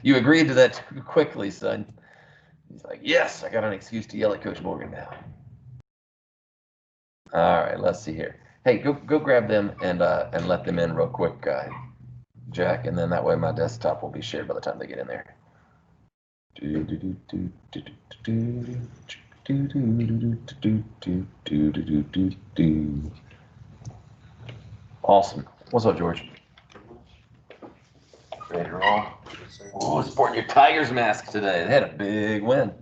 You agreed to that too quickly, son. He's like, yes, I got an excuse to yell at Coach Morgan now. All right, let's see here. Hey, go grab them and let them in real quick, Jack, and then that way my desktop will be shared by the time they get in there. Awesome. What's up, George? Ready to roll? Oh, sporting your Tigers mask today. They had a big win.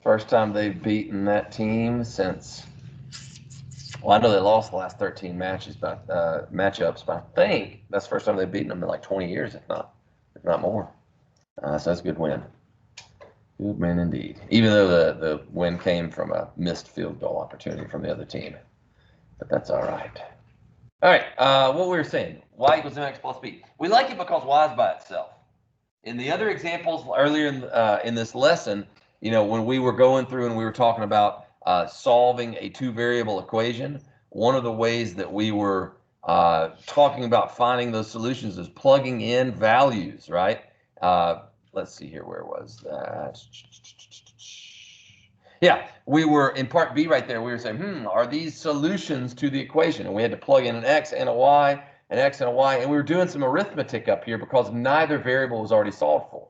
First time they've beaten that team since. Well, I know they lost the last 13 matches, but matchups. But I think that's the first time they've beaten them in like 20 years, if not more. So that's a good win. Good win indeed. Even though the win came from a missed field goal opportunity from the other team, but that's all right. All right. What we were saying: y equals mx plus b. We like it because y is by itself. In the other examples earlier in this lesson, when we were going through and we were talking about solving a two-variable equation, one of the ways that we were talking about finding those solutions is plugging in values, right? Let's see here, where was that? Yeah, we were in part B right there. We were saying, are these solutions to the equation? And we had to plug in an x and a y, an x and a y, and we were doing some arithmetic up here because neither variable was already solved for.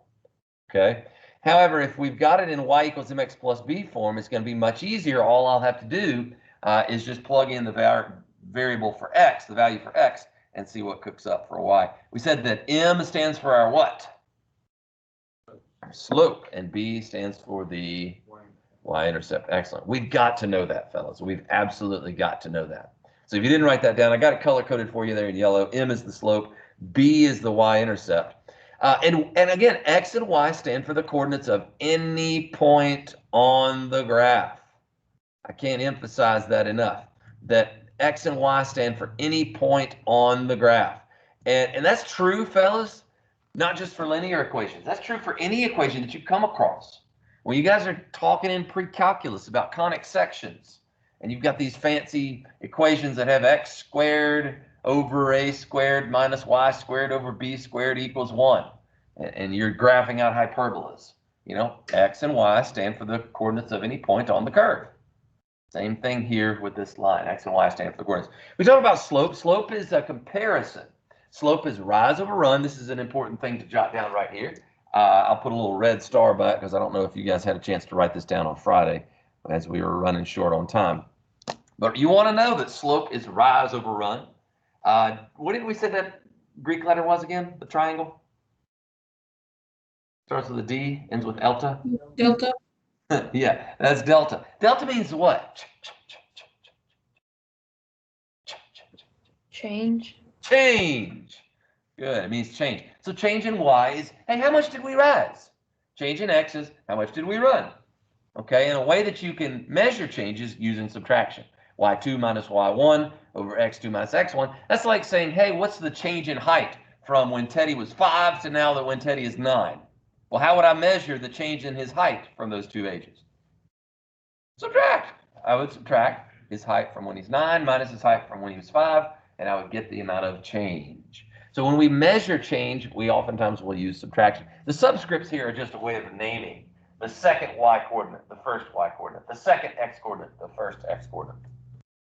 Okay. However, if we've got it in y equals mx plus b form, it's going to be much easier. All I'll have to do is just plug in the variable for x, the value for x, and see what cooks up for y. We said that m stands for our what? Our slope, and b stands for the y-intercept. Excellent. We've got to know that, fellas. We've absolutely got to know that. So if you didn't write that down, I got it color-coded for you there in yellow. M is the slope. B is the y-intercept. And again, x and y stand for the coordinates of any point on the graph. I can't emphasize that enough, that x and y stand for any point on the graph. And that's true, fellas, not just for linear equations. That's true for any equation that you come across. When you guys are talking in pre-calculus about conic sections, and you've got these fancy equations that have x squared over a squared minus y squared over b squared equals 1, and you're graphing out hyperbolas, x and y stand for the coordinates of any point on the curve. Same thing here with this line. X and y stand for the coordinates. We talk about slope. Slope is a comparison. Slope is rise over run. This is an important thing to jot down right here. I'll put a little red star by it because I don't know if you guys had a chance to write this down on Friday as we were running short on time. But you want to know that slope is rise over run. What did we say that Greek letter was again? The triangle? Starts with a D, ends with delta. Delta. Yeah, that's delta. Delta means what? Change. Change. Good, it means change. So change in y is, hey, how much did we rise? Change in x is, how much did we run? Okay, and a way that you can measure change is using subtraction. y2 minus y1 over x2 minus x1. That's like saying, hey, what's the change in height from when Teddy was 5 to now that when Teddy is 9? Well, how would I measure the change in his height from those two ages? Subtract. I would subtract his height from when he's 9 minus his height from when he was 5, and I would get the amount of change. So when we measure change, we oftentimes will use subtraction. The subscripts here are just a way of naming the second y coordinate, the first y coordinate, the second x coordinate, the first x coordinate.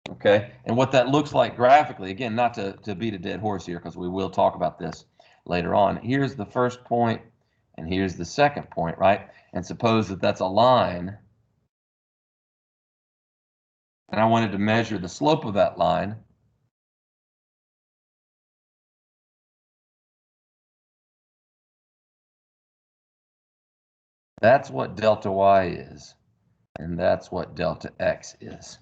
Okay, and what that looks like graphically, again, not to beat a dead horse here because we will talk about this later on. Here's the first point, and here's the second point, right? And suppose that that's a line, and I wanted to measure the slope of that line. That's what delta y is, and that's what delta x is.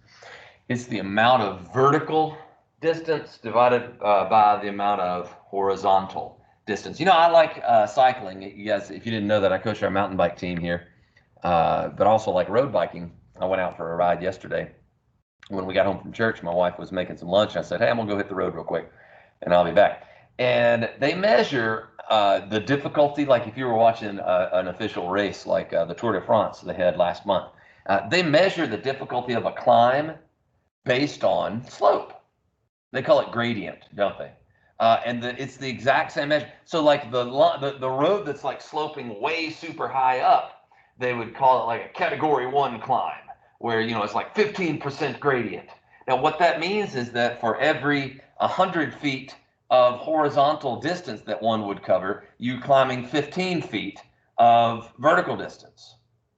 It's the amount of vertical distance divided by the amount of horizontal distance. I like cycling. You guys, if you didn't know that, I coach our mountain bike team here, but also like road biking. I went out for a ride yesterday. When we got home from church, my wife was making some lunch. I said, hey, I'm going to go hit the road real quick, and I'll be back. And they measure the difficulty, like if you were watching an official race like the Tour de France they had last month. They measure the difficulty of a climb based on slope. They call it gradient, don't they? And it's the exact same measure. So like the road that's like sloping way super high up, they would call it like a category 1 climb, where it's like 15% gradient. Now what that means is that for every 100 feet of horizontal distance that one would cover, you climbing 15 feet of vertical distance.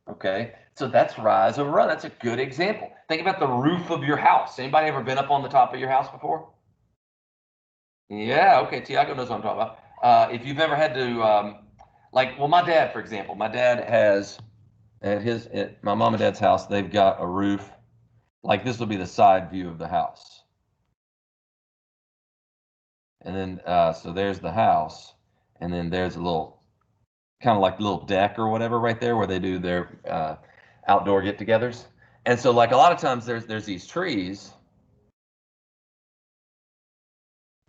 Okay, so that's rise over run. That's a good example. Think about the roof of your house. Anybody ever been up on the top of your house before? Yeah, okay, Tiago knows what I'm talking about. If you've ever had to, well, my dad, for example, my dad has at my mom and dad's house, they've got a roof. Like this will be the side view of the house. And then, so there's the house. And then there's a little, kind of like a little deck or whatever right there where they do their outdoor get-togethers. And so, like a lot of times, there's these trees,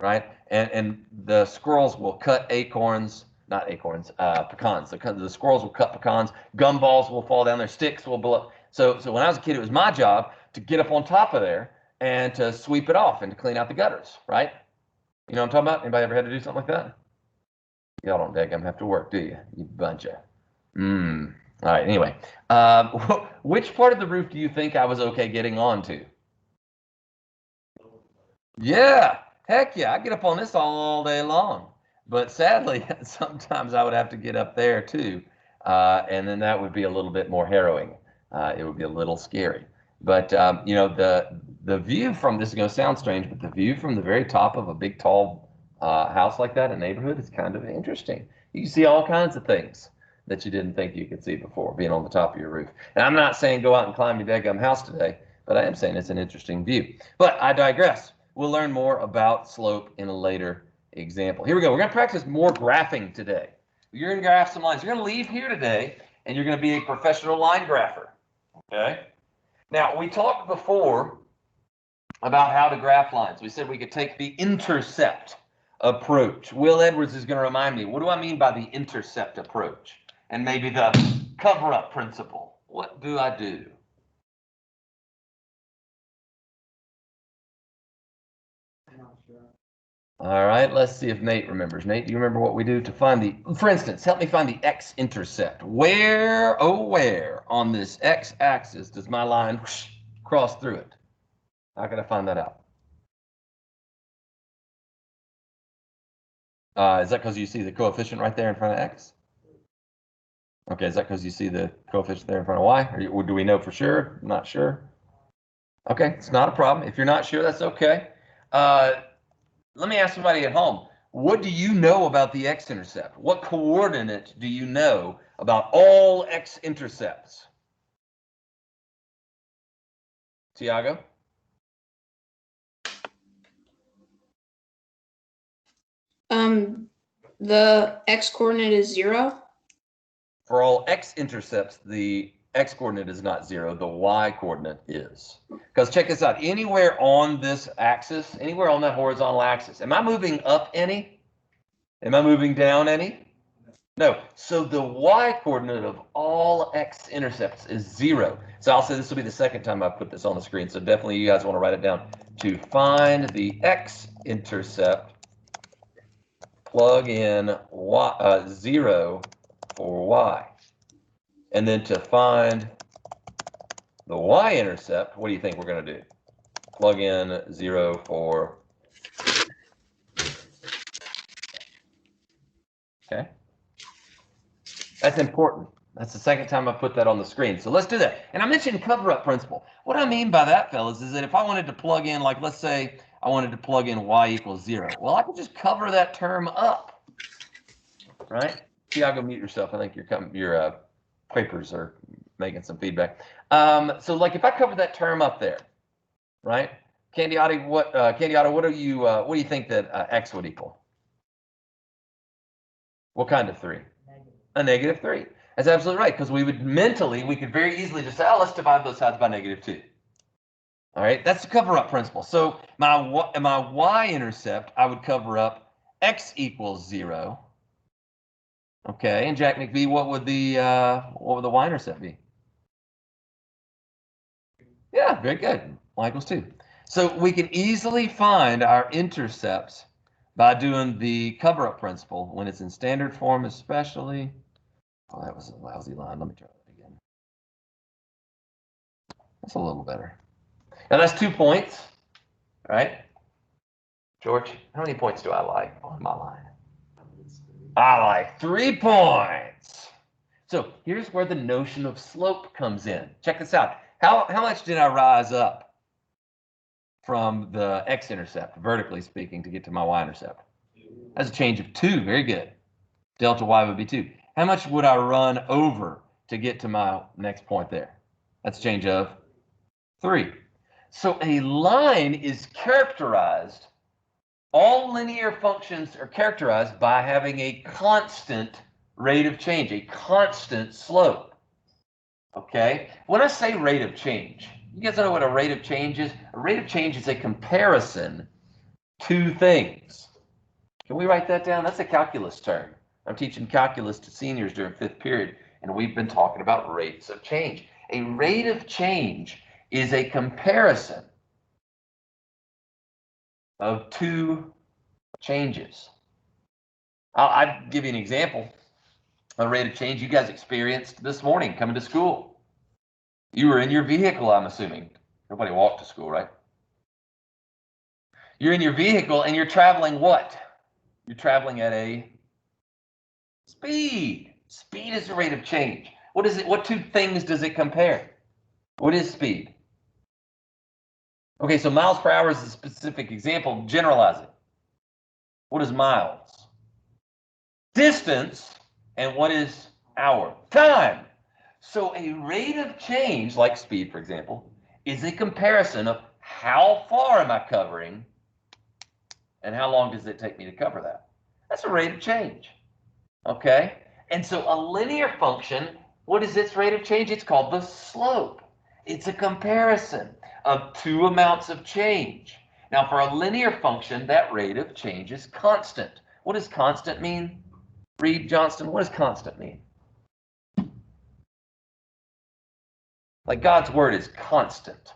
right? And the squirrels will cut acorns, not acorns, pecans. The squirrels will cut pecans. Gumballs will fall down there. Sticks will blow. So when I was a kid, it was my job to get up on top of there and to sweep it off and to clean out the gutters, right? You know what I'm talking about? Anybody ever had to do something like that? Y'all don't daggum have to work, do you? You bunch of. All right. Anyway, which part of the roof do you think I was okay getting onto? Yeah, heck yeah, I get up on this all day long. But sadly, sometimes I would have to get up there too, and then that would be a little bit more harrowing. It would be a little scary. But the view from this is going to sound strange, but the view from the very top of a big tall house like that in a neighborhood is kind of interesting. You can see all kinds of things that you didn't think you could see before being on the top of your roof. And I'm not saying go out and climb your daggum house today, but I am saying it's an interesting view. But I digress. We'll learn more about slope in a later example. Here we go. We're going to practice more graphing today. You're going to graph some lines. You're going to leave here today, and you're going to be a professional line grapher. Okay? Now, we talked before about how to graph lines. We said we could take the intercept approach. Will Edwards is going to remind me, what do I mean by the intercept approach? And maybe the cover-up principle. What do I do? All right, let's see if Nate remembers. Nate, do you remember what we do to find for instance, help me find the x-intercept. Where, oh where, on this x-axis does my line cross through it? How can I find that out? Is that because you see the coefficient right there in front of x? Okay, is that because you see the coefficient there in front of y? Or do we know for sure? Not sure. Okay, it's not a problem. If you're not sure, that's okay. Let me ask somebody at home. What do you know about the x-intercept? What coordinate do you know about all x-intercepts? Tiago? The x-coordinate is 0. For all x-intercepts, the x-coordinate is not 0. The y-coordinate is. Because check this out. Anywhere on this axis, anywhere on that horizontal axis, am I moving up any? Am I moving down any? No. So the y-coordinate of all x-intercepts is 0. So I'll say this will be the second time I put this on the screen. So definitely you guys want to write it down. To find the x-intercept, plug in 0 for y. And then to find the y-intercept, what do you think we're going to do? Plug in 0 for... Okay. That's important. That's the second time I put that on the screen. So let's do that. And I mentioned cover-up principle. What I mean by that, fellas, is that if I wanted to plug in, like let's say I wanted to plug in y equals 0. Well, I could just cover that term up, right? Tiago, mute yourself. I think your papers are making some feedback. So like if I cover that term up there, right? Candiotti, what do you think that x would equal? What kind of 3? A negative 3. That's absolutely right, because we could very easily just say, oh, let's divide those sides by negative 2. All right, that's the cover-up principle. So my y-intercept, I would cover up x equals 0. Okay, and Jack McVie, what would the y-intercept be? Yeah, very good. Y equals 2. So we can easily find our intercepts by doing the cover-up principle when it's in standard form, especially. Oh, that was a lousy line. Let me try that again. That's a little better. Now that's 2 points, right? George, how many points do I like on my line? I like 3 points. So here's where the notion of slope comes in. Check this out. How much did I rise up from the x-intercept, vertically speaking, to get to my y-intercept? That's a change of 2. Very good. Delta y would be 2. How much would I run over to get to my next point there? That's a change of 3. So a line is characterized, all linear functions are characterized by having a constant rate of change, a constant slope. Okay? When I say rate of change, you guys know what a rate of change is? A rate of change is a comparison to things. Can we write that down? That's a calculus term. I'm teaching calculus to seniors during 5th period, and we've been talking about rates of change. A rate of change is a comparison of 2 changes. I'll give you an example. A rate of change you guys experienced this morning coming to school. You were in your vehicle, I'm assuming. Nobody walked to school, right? You're in your vehicle and you're traveling what? You're traveling at a speed. Speed is the rate of change. What is it? What 2 things does it compare? What is speed? Okay, so miles per hour is a specific example. Generalize it. What is miles? Distance. And what is hour? Time. So a rate of change, like speed, for example, is a comparison of how far am I covering and how long does it take me to cover that. That's a rate of change. Okay? And so a linear function, what is its rate of change? It's called the slope. It's a comparison of 2 amounts of change. Now, for a linear function, that rate of change is constant. What does constant mean? Reed Johnston, what does constant mean? Like God's word is constant.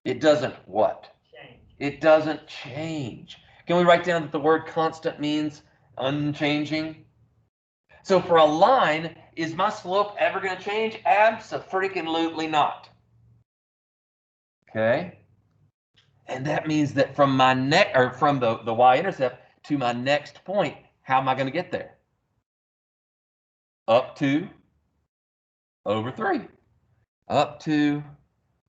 It doesn't what? Change. It doesn't change. Can we write down that the word constant means unchanging? So for a line, is my slope ever going to change? Abso-freaking-lutely not. Okay? And that means that from my from the y-intercept to my next point, how am I going to get there? Up to over 3. Up to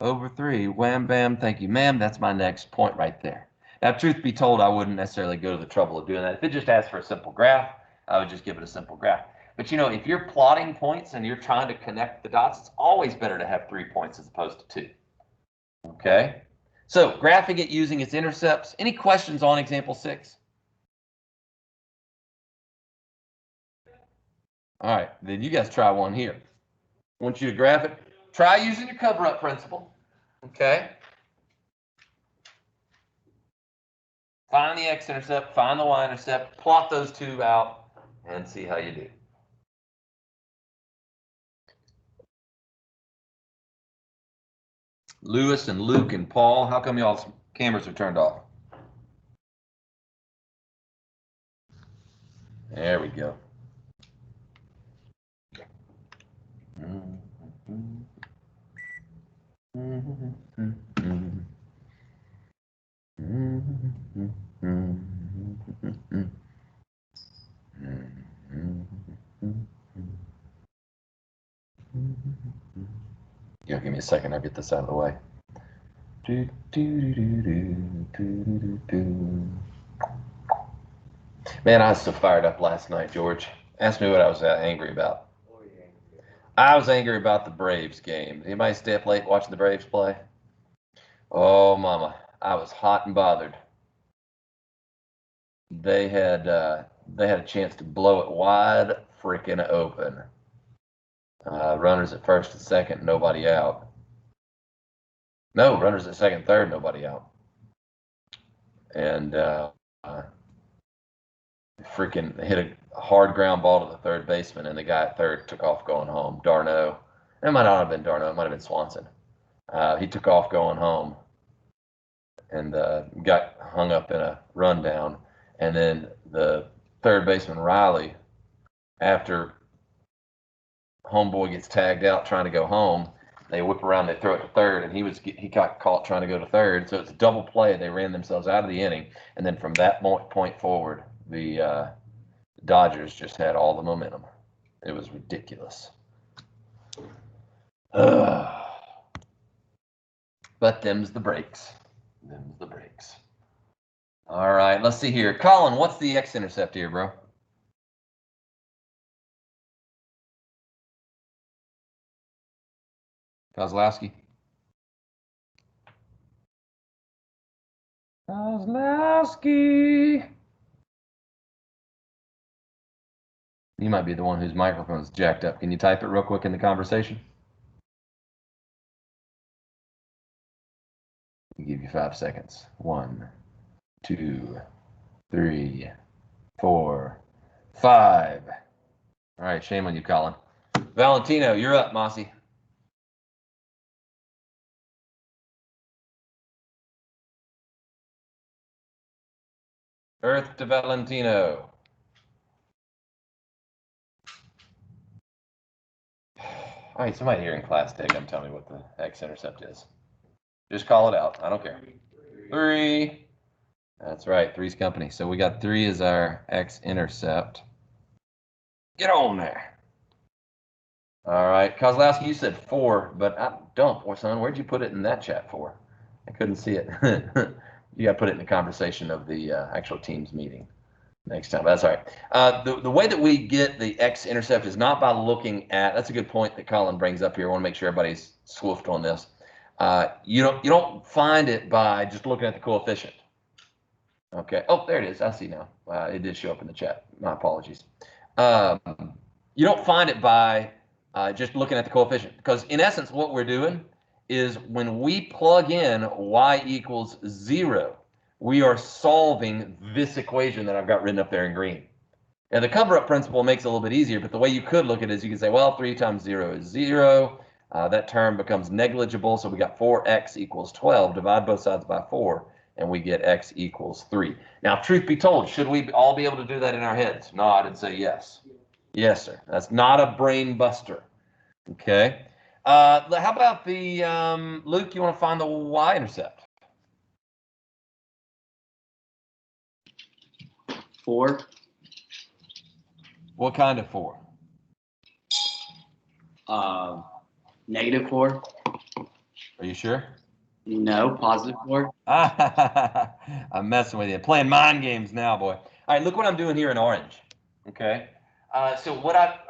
over 3. Wham, bam, thank you, ma'am. That's my next point right there. Now, truth be told, I wouldn't necessarily go to the trouble of doing that. If it just asked for a simple graph, I would just give it a simple graph. But you know, if you're plotting points and you're trying to connect the dots, it's always better to have 3 points as opposed to 2. Okay? So, graphing it using its intercepts. Any questions on example 6? All right, then you guys try one here. I want you to graph it. Try using your cover-up principle. Okay? Find the x-intercept, find the y-intercept, plot those 2 out, and see how you do. Lewis and Luke and Paul, how come y'all's cameras are turned off? There we go. Yeah, give me a second, I'll get this out of the way. Man, I was so fired up last night, George. Ask me what I was angry about. I was angry about the Braves game. Anybody stay up late watching the Braves play? Oh, mama, I was hot and bothered. They had a chance to blow it wide freaking open. Runners at first and second, nobody out. No, runners at second, third, nobody out. And freaking hit a hard ground ball to the third baseman, and the guy at third took off going home. Darno. It might not have been Darno. It might have been Swanson. He took off going home and got hung up in a rundown. And then the third baseman, Riley, after homeboy gets tagged out trying to go home, they whip around, they throw it to third, and he got caught trying to go to third. So it's a double play. They ran themselves out of the inning, and then from that point forward, the Dodgers just had all the momentum. It was ridiculous. But them's the breaks. Them's the breaks. All right, let's see here. Colin, what's the x-intercept here, bro? Kozlowski. Kozlowski. You might be the one whose microphone's jacked up. Can you type it real quick in the conversation? I'll give you 5 seconds. 1, 2, 3, 4, 5. All right, shame on you, Colin. Valentino, you're up, Mossy. Earth to Valentino. All right, somebody here in class take them, tell me what the x-intercept is. Just call it out. I don't care. 3. That's right, 3's company. So we got 3 as our x-intercept. Get on there. All right, Kozlowski, you said 4, but I don't, boy, son. Where'd you put it in that chat for? I couldn't see it. You got to put it in the conversation of the actual team's meeting next time. That's all right. The way that we get the x-intercept is not by looking at. That's a good point that Colin brings up here. I want to make sure everybody's swoofed on this. You don't find it by just looking at the coefficient. Okay. Oh, there it is. I see now. It did show up in the chat. My apologies. You don't find it by just looking at the coefficient, because in essence, what we're doing is when we plug in y equals 0, we are solving this equation that I've got written up there in green. Now, the cover-up principle makes it a little bit easier, but the way you could look at it is you can say, well, 3 times 0 is 0. That term becomes negligible, so we got 4x equals 12. Divide both sides by 4, and we get x equals 3. Now, truth be told, should we all be able to do that in our heads? Nod and say yes. Yes, sir. That's not a brain buster. Okay. How about the, Luke, you want to find the y-intercept? 4. What kind of 4? Negative 4. Are you sure? No, positive 4. I'm messing with you. Playing mind games now, boy. All right, look what I'm doing here in orange. Okay. So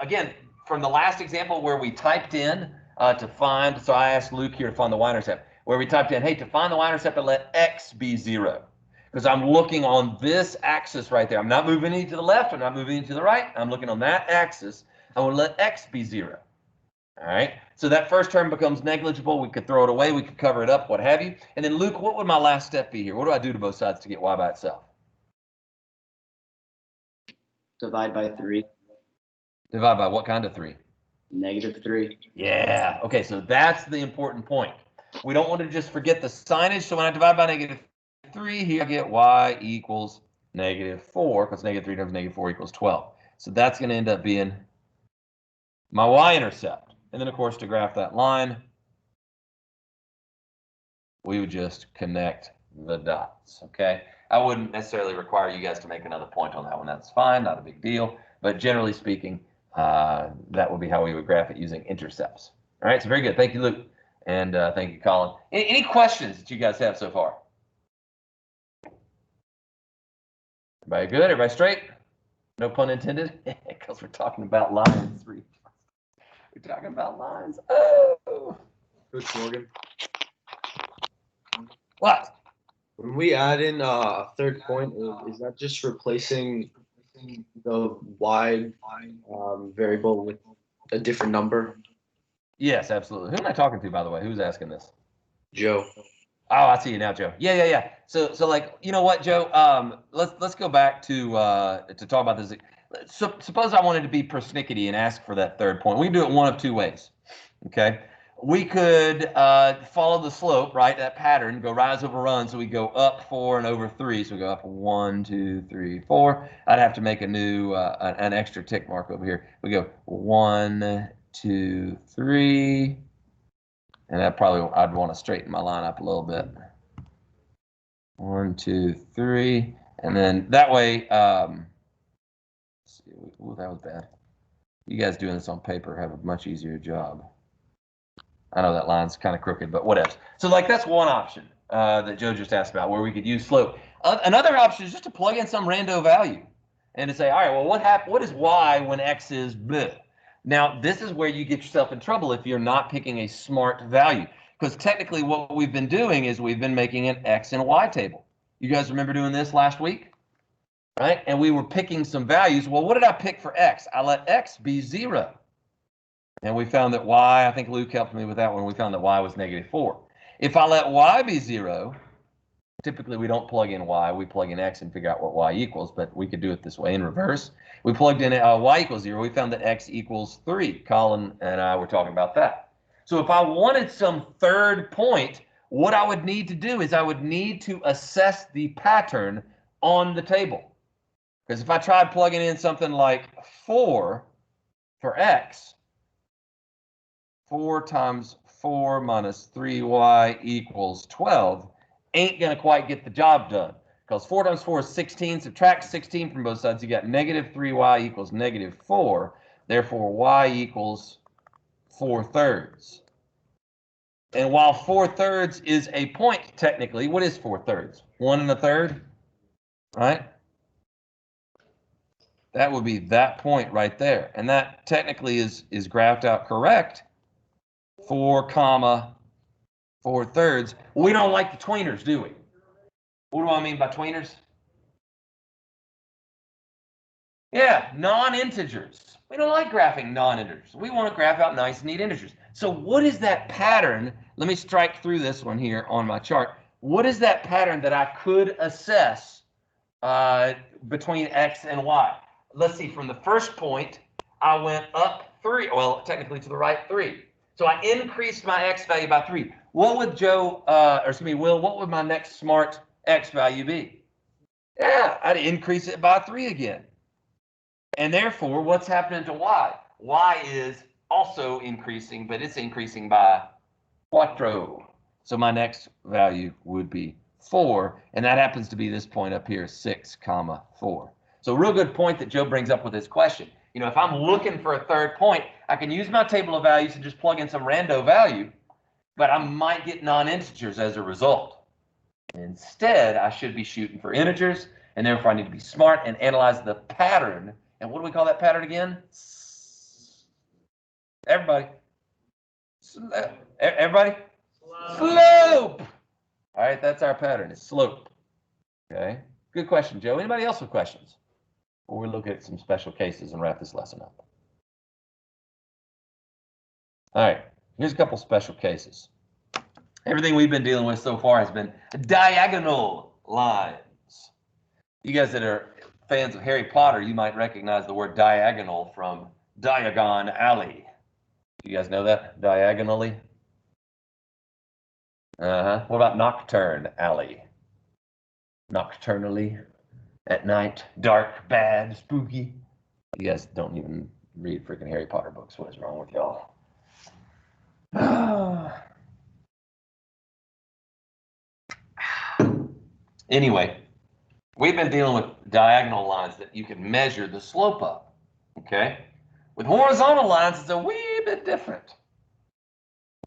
again, from the last example where we typed in to find, so I asked Luke here to find the y-intercept, where we typed in, hey, to find the y-intercept, let x be 0. Because I'm looking on this axis right there. I'm not moving any to the left. I'm not moving any to the right. I'm looking on that axis. I want to let x be 0. All right. So that first term becomes negligible. We could throw it away. We could cover it up, what have you. And then, Luke, what would my last step be here? What do I do to both sides to get y by itself? Divide by 3. Divide by what kind of 3? Negative 3. Yeah. Okay, so that's the important point. We don't want to just forget the signage. So when I divide by negative 3, here I get y equals negative 4, because negative 3 times negative 4 equals 12. So that's going to end up being my y-intercept. And then, of course, to graph that line, we would just connect the dots, okay? I wouldn't necessarily require you guys to make another point on that one. That's fine, not a big deal. But generally speaking, that would be how we would graph it using intercepts. All right, so very good. Thank you, Luke. And thank you, Colin. Any questions that you guys have so far? Everybody good? Everybody straight? No pun intended? Because we're talking about lines. We're talking about lines. Oh! Coach Morgan, What? when we add in a third point, is that just replacing the y variable with a different number? Yes, absolutely. Who am I talking to, by the way? Who's asking this? Joe. Oh, I see you now, Joe. Yeah. So like, you know what, Joe? Let's go back to talk about this. Suppose I wanted to be persnickety and ask for that third point. We can do it one of two ways. Okay. we could follow the slope, right? That pattern, go rise over run. So we go up 4 and over 3. So we go up 1, 2, 3, 4. I'd have to make a new, an extra tick mark over here. We go 1, 2, 3. And that probably, I'd want to straighten my line up a little bit. 1, 2, 3. And then that way, let's see, ooh, that was bad. You guys doing this on paper have a much easier job. I know that line's kind of crooked, but whatever. So like that's one option that Joe just asked about, where we could use slope. Another option is just to plug in some rando value and to say, all right, well, what is y when x is bleh? Now, this is where you get yourself in trouble if you're not picking a smart value, because technically what we've been doing is we've been making an x and y table. You guys remember doing this last week? Right? And we were picking some values. Well, what did I pick for x? I let x be 0. And we found that y, I think Luke helped me with that one, we found that y was -4. If I let y be 0, typically we don't plug in y, we plug in x and figure out what y equals, but we could do it this way in reverse. We plugged in y equals 0, we found that x equals 3. Colin and I were talking about that. So if I wanted some third point, what I would need to do is I would need to assess the pattern on the table. Because if I tried plugging in something like 4 for x, 4 times 4 minus 3y equals 12 ain't going to quite get the job done. Because 4 times 4 is 16. Subtract 16 from both sides. You got -3y equals -4. Therefore, y equals 4/3. And while 4/3 is a point, technically, what is 4/3? 1 1/3, right? That would be that point right there. And that technically is graphed out correct. 4, 4/3. We don't like the tweeners, do we? What do I mean by tweeners? Yeah, non-integers. We don't like graphing non-integers. We want to graph out nice, neat integers. So what is that pattern? Let me strike through this one here on my chart. What is that pattern that I could assess between x and y? Let's see, from the first point, I went up 3. Well, technically to the right 3. So I increased my x value by 3. What would Will, what would my next smart x value be? Yeah, I'd increase it by 3 again. And therefore, what's happening to y? Y is also increasing, but it's increasing by quattro. So my next value would be 4, and that happens to be this point up here, 6, 4. So real good point that Joe brings up with this question. You know, if I'm looking for a third point, I can use my table of values and just plug in some rando value, but I might get non-integers as a result. Instead, I should be shooting for integers, and therefore I need to be smart and analyze the pattern. And what do we call that pattern again? Everybody. Everybody? Slope. All right, that's our pattern. It's slope. Okay. Good question, Joe. Anybody else with questions? Or we look at some special cases and wrap this lesson up. All right, here's a couple special cases. Everything we've been dealing with so far has been diagonal lines. You guys that are fans of Harry Potter, you might recognize the word diagonal from Diagon Alley. You guys know that? Diagonally? What about Nocturne Alley? Nocturnally? At night? Dark, bad, spooky? You guys don't even read freaking Harry Potter books. What is wrong with y'all? Anyway, we've been dealing with diagonal lines that you can measure the slope of, okay? With horizontal lines, it's a wee bit different.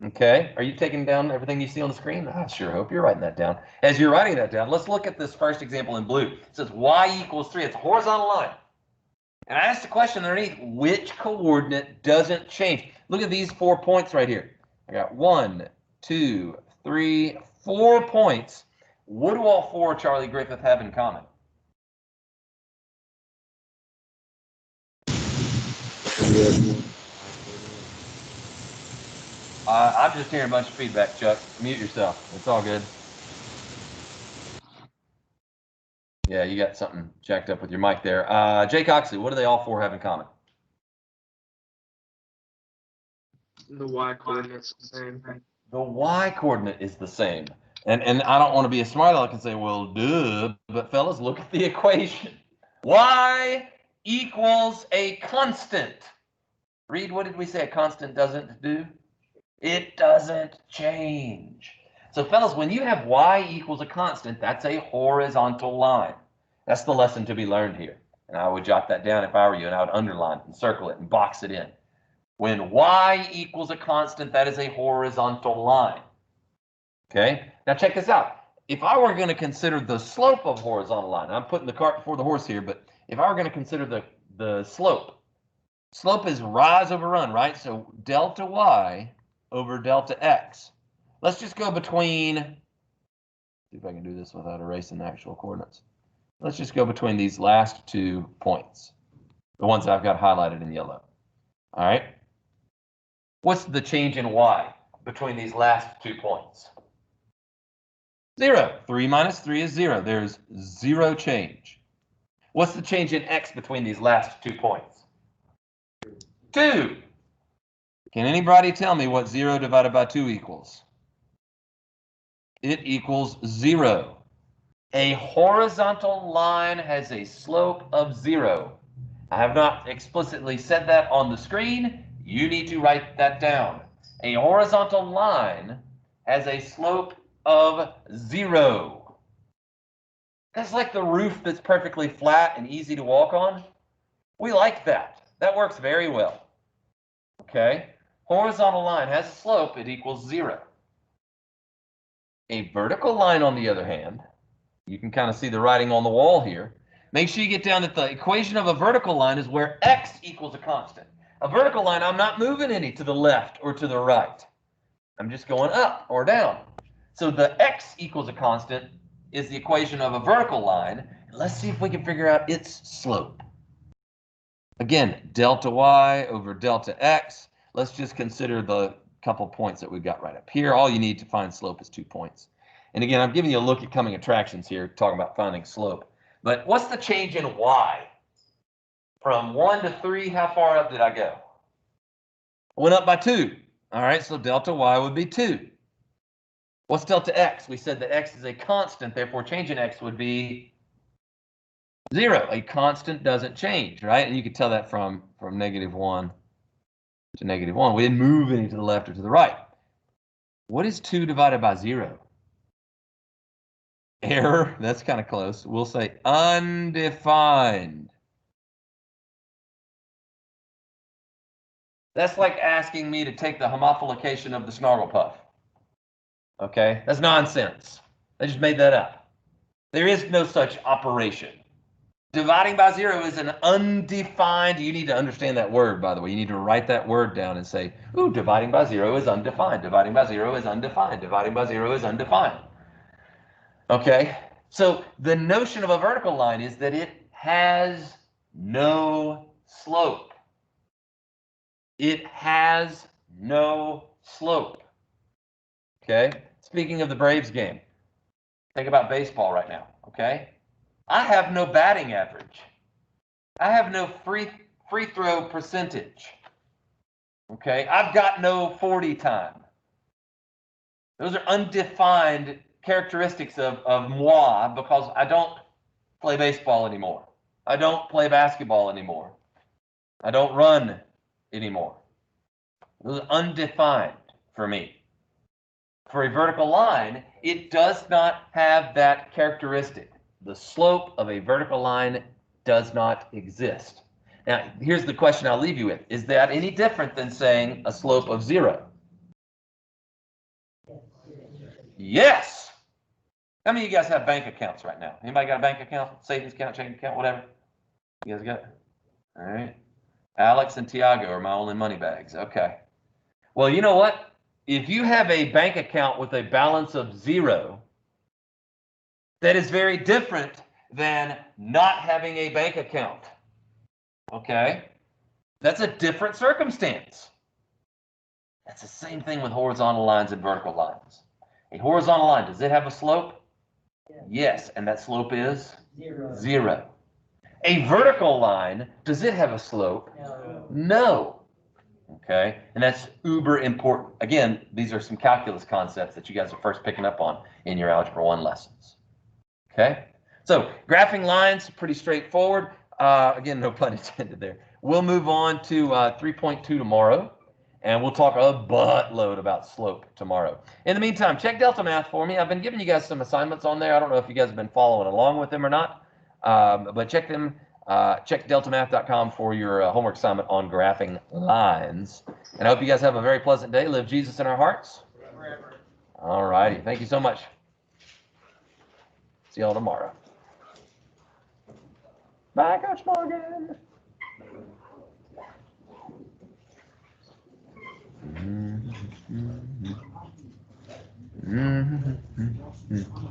Okay, are you taking down everything you see on the screen? I sure hope you're writing that down. As you're writing that down, let's look at this first example in blue. It says y equals 3. It's a horizontal line. And I asked the question underneath, which coordinate doesn't change? Look at these 4 points right here. I got 1, 2, 3, 4 points. What do all 4 Charlie Griffith have in common? I'm just hearing a bunch of feedback, Chuck. Mute yourself. It's all good. Yeah, you got something jacked up with your mic there. Jake Oxley, what do they all 4 have in common? the y coordinate's the same. The y coordinate is the same. And I don't want to be a smart aleck and say, well, duh, but fellas, look at the equation. Y equals a constant. Read, what did we say a constant doesn't do? It doesn't change. So fellas, when you have y equals a constant, that's a horizontal line. That's the lesson to be learned here. And I would jot that down if I were you, and I would underline it and circle it and box it in. When y equals a constant, that is a horizontal line. Okay, now check this out. If I were going to consider the slope of a horizontal line, I'm putting the cart before the horse here, but if I were going to consider the slope is rise over run, right? So delta y over delta x. Let's just go between, see if I can do this without erasing the actual coordinates. Let's just go between these last 2 points, the ones that I've got highlighted in yellow. All right. What's the change in y between these last 2 points? 0. 3 minus 3 is 0. There's 0 change. What's the change in x between these last 2 points? 2. Can anybody tell me what 0 divided by 2 equals? It equals 0. A horizontal line has a slope of 0. I have not explicitly said that on the screen. You need to write that down. A horizontal line has a slope of 0. That's like the roof that's perfectly flat and easy to walk on. We like that. That works very well. Okay? Horizontal line has a slope, it equals 0. A vertical line, on the other hand, you can kind of see the writing on the wall here. Make sure you get down that the equation of a vertical line is where x equals a constant. A vertical line, I'm not moving any to the left or to the right. I'm just going up or down. So the x equals a constant is the equation of a vertical line. Let's see if we can figure out its slope. Again, delta y over delta x. Let's just consider the couple points that we've got right up here. All you need to find slope is 2 points. And again, I'm giving you a look at coming attractions here, talking about finding slope. But what's the change in y? From 1 to 3, how far up did I go? I went up by 2. All right, so delta y would be 2. What's delta x? We said that x is a constant, therefore change in x would be 0. A constant doesn't change, right? And you can tell that from -1 to -1. We didn't move any to the left or to the right. What is 2 divided by 0? Error, that's kind of close. We'll say undefined. That's like asking me to take the homomultiplication of the Snarglepuff. Okay, that's nonsense. They just made that up. There is no such operation. Dividing by 0 is an undefined. You need to understand that word, by the way. You need to write that word down and say, ooh, dividing by 0 is undefined. Dividing by 0 is undefined. Dividing by 0 is undefined. Okay, so the notion of a vertical line is that it has no slope. It has no slope. Okay, speaking of the Braves game, think about baseball right now. Okay, I have no batting average. I have no free throw percentage. Okay, I've got no 40 time. Those are undefined characteristics of moi because I don't play baseball anymore. I don't play basketball anymore. I don't run anymore. Those are undefined for me. For a vertical line, it does not have that characteristic. The slope of a vertical line does not exist. Now, here's the question I'll leave you with. Is that any different than saying a slope of 0? Yes. How many of you guys have bank accounts right now? Anybody got a bank account, savings account, checking account, whatever? You guys got it? All right. Alex and Tiago are my only money bags. Okay. Well, you know what? If you have a bank account with a balance of 0, that is very different than not having a bank account. Okay? That's a different circumstance. That's the same thing with horizontal lines and vertical lines. A horizontal line, does it have a slope? Yes, and that slope is 0. A vertical line, does it have a slope? No. Okay, and that's uber important. Again, these are some calculus concepts that you guys are first picking up on in your Algebra 1 lessons. Okay, so graphing lines, pretty straightforward. Again, no pun intended there. We'll move on to 3.2 tomorrow, and we'll talk a buttload about slope tomorrow. In the meantime, check Delta Math for me. I've been giving you guys some assignments on there. I don't know if you guys have been following along with them or not, but check them. Check deltamath.com for your homework assignment on graphing lines. And I hope you guys have a very pleasant day. Live Jesus in our hearts. Forever. All righty. Thank you so much. See y'all tomorrow. Bye, Coach Morgan. Mm-hmm. Mm-hmm. Mm-hmm.